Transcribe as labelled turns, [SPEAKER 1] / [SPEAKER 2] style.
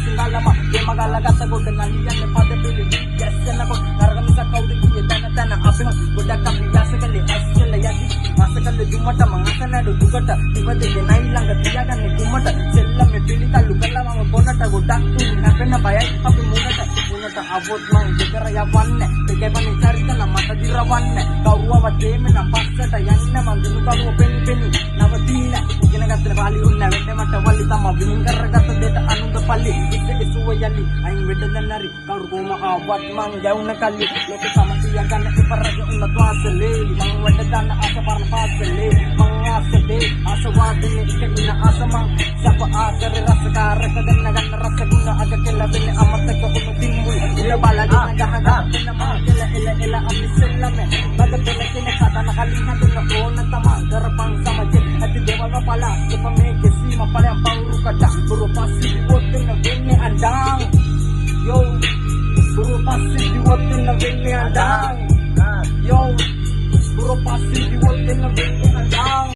[SPEAKER 1] singalama ye magala gata gota naliyanne pade pili yesena ko nargamisa kawdi kiye tana අපි ගොඩක් අපි යසකලේ ඇස්සල යදි මාසකල දුමට මාසනඩ දුකට ඉවදේ නයි ළඟ තියාගන්නේ කුමට සෙල්ලමේ පිළිතල්ලු කළා මම පොන්නට ගොඩක් නැපෙන බයයි අපි මුනට අවොත් මං දෙකර යවන්නේ දෙකපණි චරිතන මට දිරවන්නේ කවුරුව තේමෙන පස්සට යන්න මං දුනු කවුව පෙනි නවතින ඉගෙන ගත්තේ පාලි උන්න වෙන්න මට වලි තම වින් කරගත්ත දෙට අනුද පල්ලි ඉස්සෙසුව යලි අයින් වෙඩ දන්නරි කවුරු කොම ආවත් මං යවුන කල්ලි ලෝක සමතිය ගන්න ඉපරගේ උන්න ත්වාසලේ මං වැඩ ගන්න ආස පරන පාසලේ මං ආසදේ ආසවාදිනේ ඉන්න ආසමං සප ආකර රසකාරක දෙන්න ගන්න රස ගුණ අග කෙලවෙන්නේ අමතක උණු තිම්මුල් ඉල බලගෙන ගහගන්න මාකල එල අපි සෙල්ලමේ බද පෙලකින කතන කලින් හදන ඕන තමා කරපන් සමජේ ඇති දේවල් පලා සපමේ කෙසීම පලයන් පවුරු කඩ පුරු පස්සි වොතෙන වෙන්නේ අඬාන් යෝ පුරු පස්සි වොතෙන වෙන්නේ අඬාන් yo puro pasti di woteng na